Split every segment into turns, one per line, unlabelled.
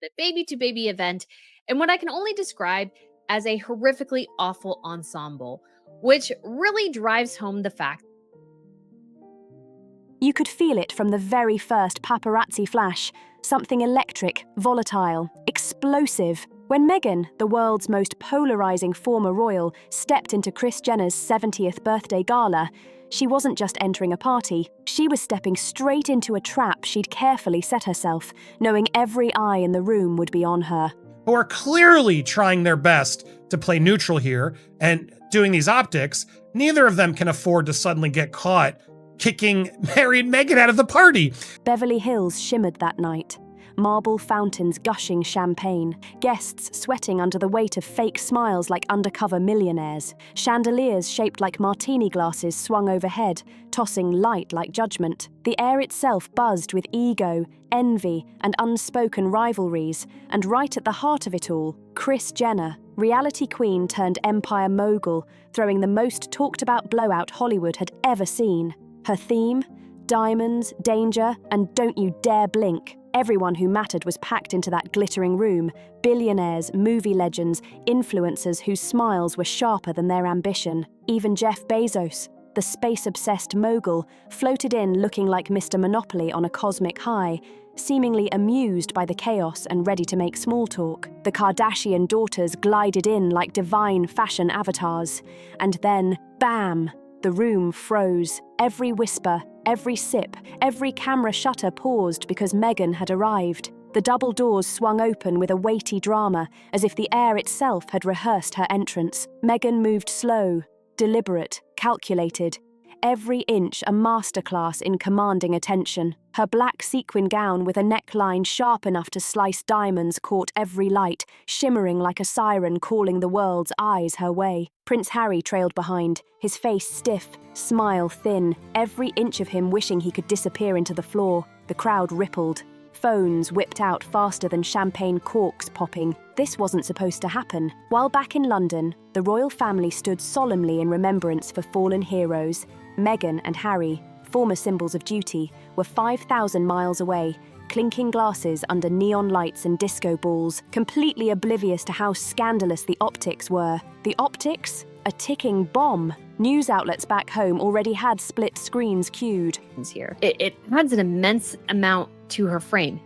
the baby-to-baby event in what I can only describe as a horrifically awful ensemble, which really drives home the fact.
You could feel it from the very first paparazzi flash. Something electric, volatile, explosive. When Meghan, the world's most polarizing former royal, stepped into Kris Jenner's 70th birthday gala, she wasn't just entering a party, she was stepping straight into a trap she'd carefully set herself, knowing every eye in the room would be on her.
Who are clearly trying their best to play neutral here and doing these optics. Neither of them can afford to suddenly get caught kicking married Meghan out of the party.
Beverly Hills shimmered that night. Marble fountains gushing champagne, guests sweating under the weight of fake smiles like undercover millionaires, chandeliers shaped like martini glasses swung overhead, tossing light like judgment. The air itself buzzed with ego, envy, and unspoken rivalries, and right at the heart of it all, Kris Jenner, reality queen turned empire mogul, throwing the most talked-about blowout Hollywood had ever seen. Her theme? Diamonds, danger, and don't you dare blink. Everyone who mattered was packed into that glittering room. Billionaires, movie legends, influencers whose smiles were sharper than their ambition. Even Jeff Bezos, the space-obsessed mogul, floated in looking like Mr. Monopoly on a cosmic high, seemingly amused by the chaos and ready to make small talk. The Kardashian daughters glided in like divine fashion avatars. And then, bam! The room froze. Every whisper, every sip, every camera shutter paused because Meghan had arrived. The double doors swung open with a weighty drama, as if the air itself had rehearsed her entrance. Meghan moved slow, deliberate, calculated. Every inch a masterclass in commanding attention. Her black sequin gown with a neckline sharp enough to slice diamonds caught every light, shimmering like a siren calling the world's eyes her way. Prince Harry trailed behind, his face stiff, smile thin, every inch of him wishing he could disappear into the floor. The crowd rippled. Phones whipped out faster than champagne corks popping. This wasn't supposed to happen. While back in London, the royal family stood solemnly in remembrance for fallen heroes. Meghan and Harry, former symbols of duty, were 5,000 miles away, clinking glasses under neon lights and disco balls, completely oblivious to how scandalous the optics were. The optics? A ticking bomb. News outlets back home already had split screens queued.
Here, it adds an immense amount to her frame.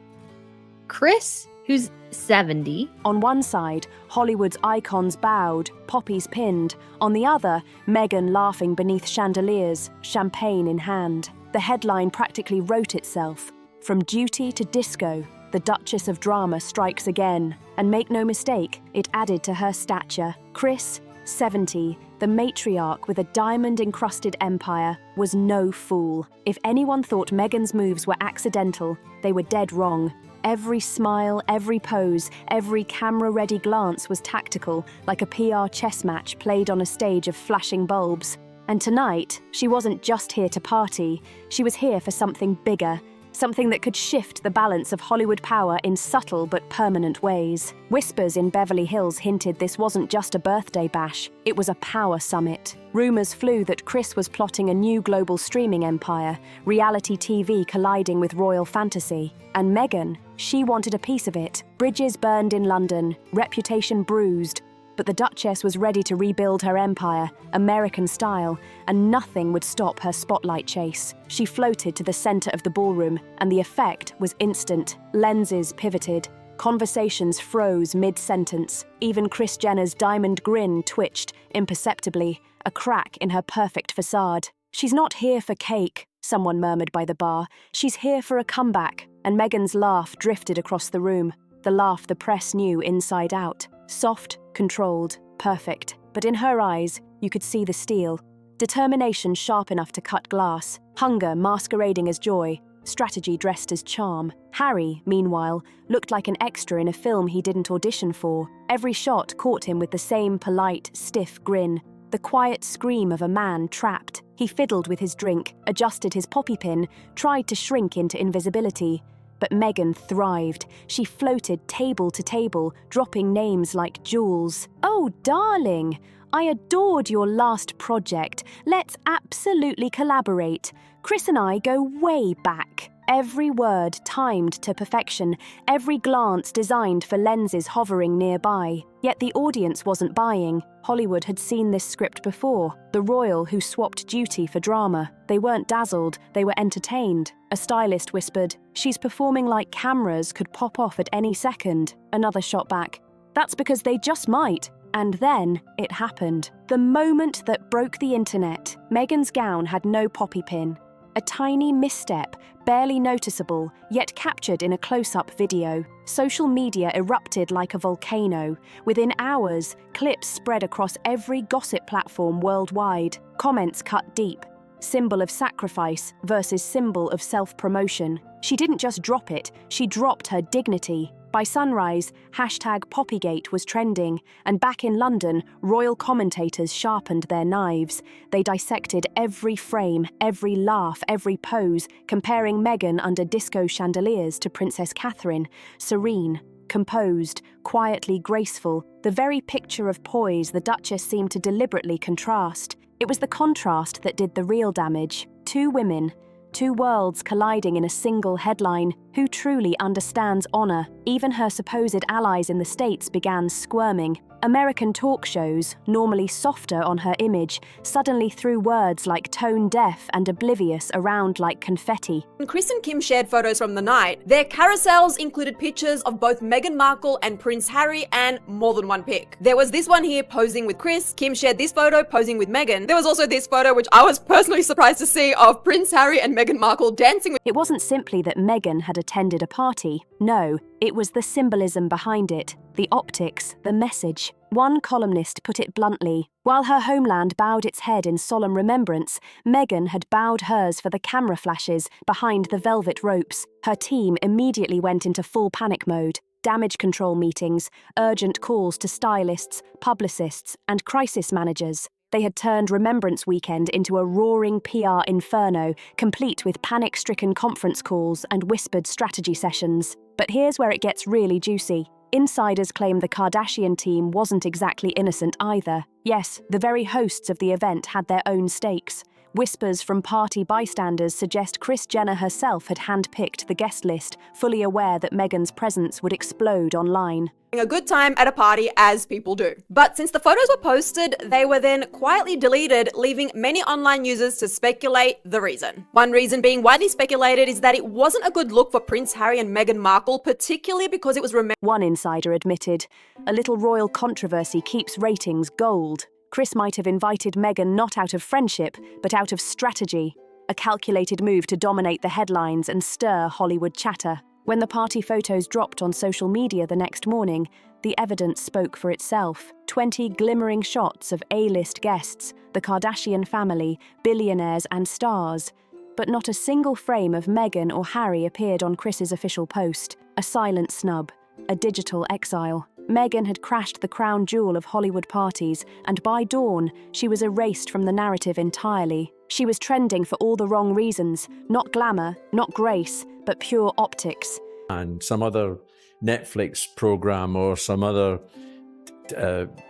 Kris, who's 70.
On one side, Hollywood's icons bowed, poppies pinned. On the other, Meghan laughing beneath chandeliers, champagne in hand. The headline practically wrote itself. From duty to disco, the Duchess of Drama strikes again. And make no mistake, it added to her stature. Kris, 70, the matriarch with a diamond-encrusted empire, was no fool. If anyone thought Meghan's moves were accidental, they were dead wrong. Every smile, every pose, every camera-ready glance was tactical, like a PR chess match played on a stage of flashing bulbs. And tonight, she wasn't just here to party, she was here for something bigger, something that could shift the balance of Hollywood power in subtle but permanent ways. Whispers in Beverly Hills hinted this wasn't just a birthday bash, it was a power summit. Rumors flew that Kris was plotting a new global streaming empire, reality TV colliding with royal fantasy. And Meghan, she wanted a piece of it. Bridges burned in London, reputation bruised. But the Duchess was ready to rebuild her empire, American style, and nothing would stop her spotlight chase. She floated to the center of the ballroom, and the effect was instant. Lenses pivoted. Conversations froze mid-sentence. Even Kris Jenner's diamond grin twitched, imperceptibly, a crack in her perfect facade. "She's not here for cake," someone murmured by the bar. "She's here for a comeback." And Meghan's laugh drifted across the room, the laugh the press knew inside out. Soft, controlled, perfect. But in her eyes, you could see the steel. Determination sharp enough to cut glass. Hunger masquerading as joy. Strategy dressed as charm. Harry, meanwhile, looked like an extra in a film he didn't audition for. Every shot caught him with the same polite, stiff grin. The quiet scream of a man trapped. He fiddled with his drink, adjusted his poppy pin, tried to shrink into invisibility. But Meghan thrived. She floated table to table, dropping names like jewels. "Oh, darling, I adored your last project. Let's absolutely collaborate. Kris and I go way back." Every word timed to perfection, every glance designed for lenses hovering nearby. Yet the audience wasn't buying. Hollywood had seen this script before, the royal who swapped duty for drama. They weren't dazzled, they were entertained. A stylist whispered, "She's performing like cameras could pop off at any second." Another shot back, "That's because they just might." And then it happened. The moment that broke the internet. Meghan's gown had no poppy pin. A tiny misstep, barely noticeable, yet captured in a close-up video. Social media erupted like a volcano. Within hours, clips spread across every gossip platform worldwide. Comments cut deep. Symbol of sacrifice versus symbol of self-promotion. She didn't just drop it, she dropped her dignity. By sunrise, #Poppygate was trending, and back in London, royal commentators sharpened their knives. They dissected every frame, every laugh, every pose, comparing Meghan under disco chandeliers to Princess Catherine, serene, composed, quietly graceful, the very picture of poise the Duchess seemed to deliberately contrast. It was the contrast that did the real damage. Two women, two worlds colliding in a single headline. Who truly understands honor? Even her supposed allies in the States began squirming. American talk shows, normally softer on her image, suddenly threw words like tone-deaf and oblivious around like confetti.
When Kris and Kim shared photos from the night, their carousels included pictures of both Meghan Markle and Prince Harry and more than one pic. There was this one here posing with Kris, Kim shared this photo posing with Meghan. There was also this photo, which I was personally surprised to see, of Prince Harry and Meghan Markle dancing with.
It wasn't simply that Meghan had attended a party. No, it was the symbolism behind it, the optics, the message. One columnist put it bluntly. While her homeland bowed its head in solemn remembrance, Meghan had bowed hers for the camera flashes behind the velvet ropes. Her team immediately went into full panic mode. Damage control meetings, urgent calls to stylists, publicists, and crisis managers. They had turned Remembrance Weekend into a roaring PR inferno, complete with panic-stricken conference calls and whispered strategy sessions. But here's where it gets really juicy. Insiders claim the Kardashian team wasn't exactly innocent either. Yes, the very hosts of the event had their own stakes. Whispers from party bystanders suggest Kris Jenner herself had handpicked the guest list, fully aware that Meghan's presence would explode online.
A good time at a party, as people do. But since the photos were posted, they were then quietly deleted, leaving many online users to speculate the reason. One reason being widely speculated is that it wasn't a good look for Prince Harry and Meghan Markle, particularly because it was
One insider admitted, "A little royal controversy keeps ratings gold." Kris might have invited Meghan not out of friendship, but out of strategy, a calculated move to dominate the headlines and stir Hollywood chatter. When the party photos dropped on social media the next morning, the evidence spoke for itself. 20 glimmering shots of A-list guests, the Kardashian family, billionaires and stars. But not a single frame of Meghan or Harry appeared on Kris's official post. A silent snub, a digital exile. Meghan had crashed the crown jewel of Hollywood parties, and by dawn, she was erased from the narrative entirely. She was trending for all the wrong reasons, not glamour, not grace, but pure optics.
And some other Netflix program or some other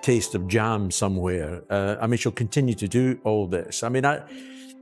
taste of jam somewhere. She'll continue to do all this.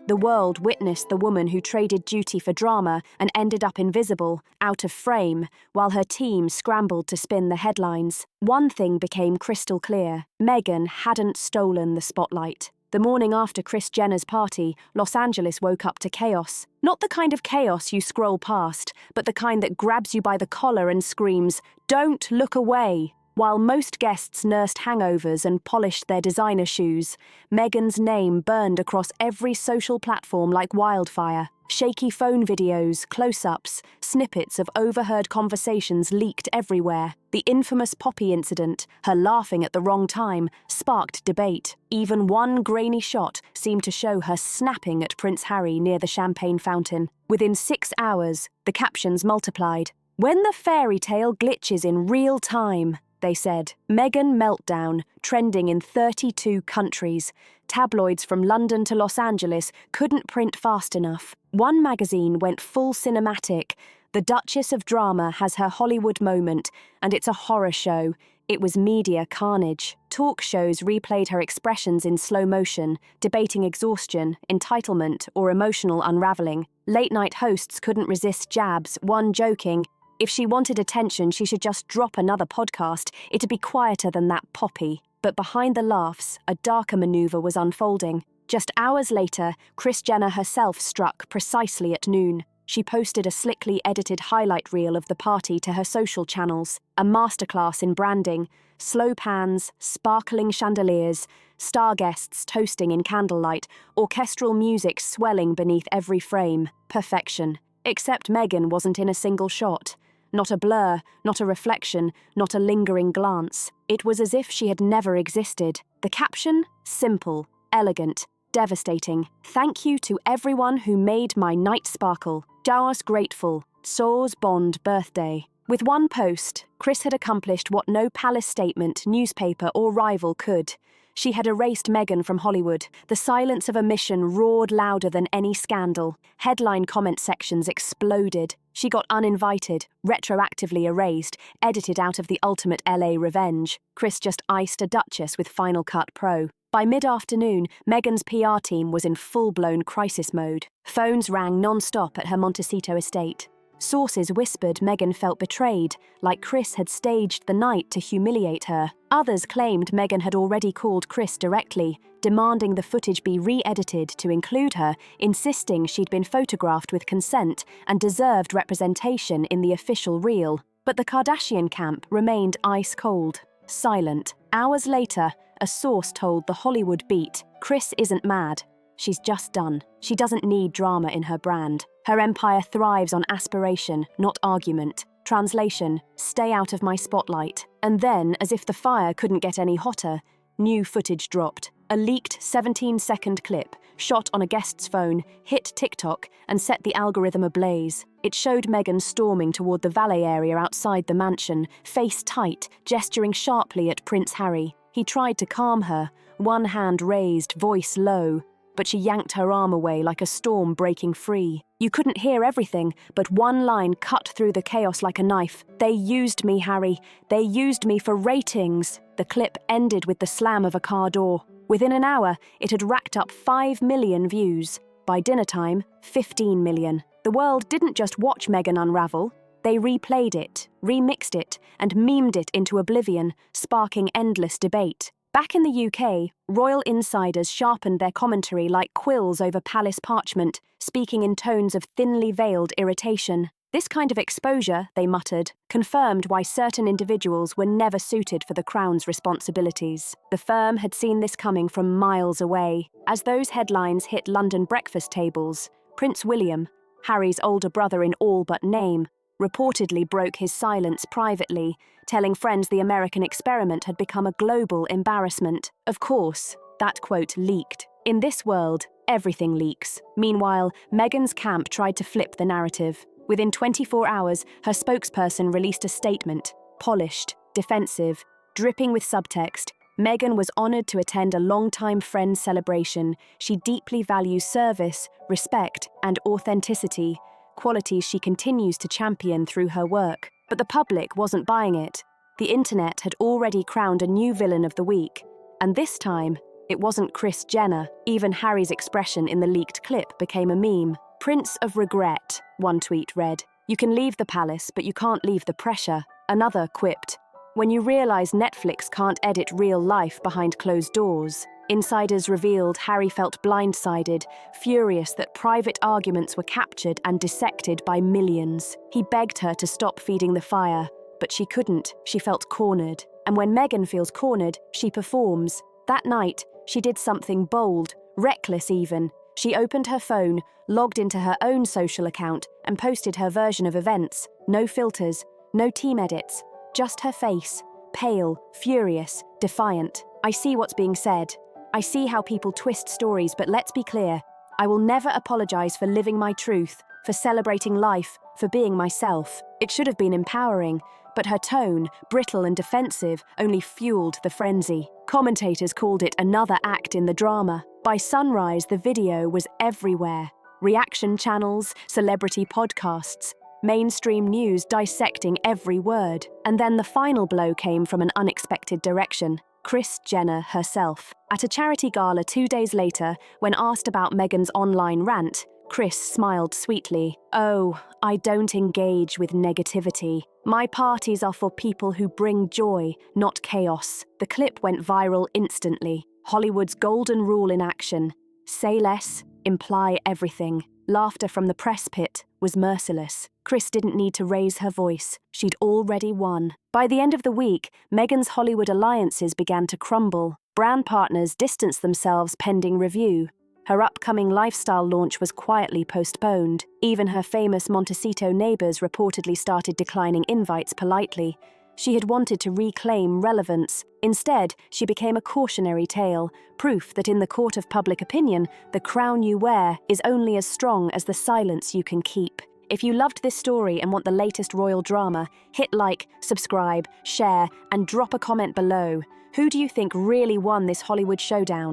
The world witnessed the woman who traded duty for drama and ended up invisible, out of frame, while her team scrambled to spin the headlines. One thing became crystal clear. Meghan hadn't stolen the spotlight. The morning after Kris Jenner's party, Los Angeles woke up to chaos. Not the kind of chaos you scroll past, but the kind that grabs you by the collar and screams, "Don't look away!" While most guests nursed hangovers and polished their designer shoes, Meghan's name burned across every social platform like wildfire. Shaky phone videos, close-ups, snippets of overheard conversations leaked everywhere. The infamous Poppy incident, her laughing at the wrong time, sparked debate. Even one grainy shot seemed to show her snapping at Prince Harry near the champagne fountain. Within 6 hours, the captions multiplied. "When the fairy tale glitches in real time," they said. Meghan meltdown, trending in 32 countries. Tabloids from London to Los Angeles couldn't print fast enough. One magazine went full cinematic. The Duchess of Drama has her Hollywood moment, and it's a horror show. It was media carnage. Talk shows replayed her expressions in slow motion, debating exhaustion, entitlement, or emotional unraveling. Late-night hosts couldn't resist jabs, one joking, if she wanted attention, she should just drop another podcast. It'd be quieter than that Poppy. But behind the laughs, a darker maneuver was unfolding. Just hours later, Kris Jenner herself struck precisely at noon. She posted a slickly edited highlight reel of the party to her social channels, a masterclass in branding, slow pans, sparkling chandeliers, star guests toasting in candlelight, orchestral music swelling beneath every frame. Perfection. Except Meghan wasn't in a single shot. Not a blur, not a reflection, not a lingering glance. It was as if she had never existed. The caption? Simple, elegant, devastating. Thank you to everyone who made my night sparkle. Jars grateful. So's Bond birthday. With one post, Kris had accomplished what no palace statement, newspaper, or rival could. She had erased Meghan from Hollywood. The silence of omission roared louder than any scandal. Headline comment sections exploded. She got uninvited, retroactively erased, edited out of the ultimate LA revenge. Kris just iced a Duchess with Final Cut Pro. By mid-afternoon, Meghan's PR team was in full-blown crisis mode. Phones rang non-stop at her Montecito estate. Sources whispered Meghan felt betrayed, like Kris had staged the night to humiliate her. Others claimed Meghan had already called Kris directly, demanding the footage be re-edited to include her, insisting she'd been photographed with consent and deserved representation in the official reel. But the Kardashian camp remained ice-cold, silent. Hours later, a source told the Hollywood Beat, Kris isn't mad. She's just done. She doesn't need drama in her brand. Her empire thrives on aspiration, not argument. Translation, stay out of my spotlight. And then, as if the fire couldn't get any hotter, new footage dropped. A leaked 17-second clip, shot on a guest's phone, hit TikTok and set the algorithm ablaze. It showed Meghan storming toward the valet area outside the mansion, face tight, gesturing sharply at Prince Harry. He tried to calm her, one hand raised, voice low, but she yanked her arm away like a storm breaking free. You couldn't hear everything, but one line cut through the chaos like a knife. They used me, Harry. They used me for ratings. The clip ended with the slam of a car door. Within an hour, it had racked up 5 million views. By dinner time, 15 million. The world didn't just watch Meghan unravel. They replayed it, remixed it, and memed it into oblivion, sparking endless debate. Back in the UK, royal insiders sharpened their commentary like quills over palace parchment, speaking in tones of thinly veiled irritation. This kind of exposure, they muttered, confirmed why certain individuals were never suited for the crown's responsibilities. The firm had seen this coming from miles away. As those headlines hit London breakfast tables, Prince William, Harry's older brother in all but name, reportedly broke his silence privately, telling friends the American experiment had become a global embarrassment. Of course, that quote leaked. In this world, everything leaks. Meanwhile, Meghan's camp tried to flip the narrative. Within 24 hours, her spokesperson released a statement, polished, defensive, dripping with subtext. Meghan was honoured to attend a longtime friend's celebration. She deeply values service, respect, and authenticity, qualities she continues to champion through her work. But the public wasn't buying it. The internet had already crowned a new villain of the week. And this time, it wasn't Kris Jenner. Even Harry's expression in the leaked clip became a meme. Prince of regret, one tweet read. You can leave the palace, but you can't leave the pressure. Another quipped. When you realise Netflix can't edit real life behind closed doors. Insiders revealed Harry felt blindsided, furious that private arguments were captured and dissected by millions. He begged her to stop feeding the fire, but she couldn't. She felt cornered. And when Meghan feels cornered, she performs. That night, she did something bold, reckless even. She opened her phone, logged into her own social account, and posted her version of events. No filters, no team edits, just her face, pale, furious, defiant. I see what's being said. I see how people twist stories, but let's be clear. I will never apologize for living my truth, for celebrating life, for being myself. It should have been empowering, but her tone, brittle and defensive, only fueled the frenzy. Commentators called it another act in the drama. By sunrise, the video was everywhere. Reaction channels, celebrity podcasts. mainstream news dissecting every word. And then the final blow came from an unexpected direction. Kris Jenner herself. At a charity gala 2 days later, when asked about Meghan's online rant, Kris smiled sweetly. "Oh, I don't engage with negativity. My parties are for people who bring joy, not chaos." The clip went viral instantly. Hollywood's golden rule in action. Say less, imply everything. Laughter from the press pit was merciless. Kris didn't need to raise her voice. She'd already won. By the end of the week, Meghan's Hollywood alliances began to crumble. Brand partners distanced themselves pending review. Her upcoming lifestyle launch was quietly postponed. Even her famous Montecito neighbors reportedly started declining invites politely. She had wanted to reclaim relevance. Instead, she became a cautionary tale, proof that in the court of public opinion, the crown you wear is only as strong as the silence you can keep. If you loved this story and want the latest royal drama, hit like, subscribe, share, and drop a comment below. Who do you think really won this Hollywood showdown?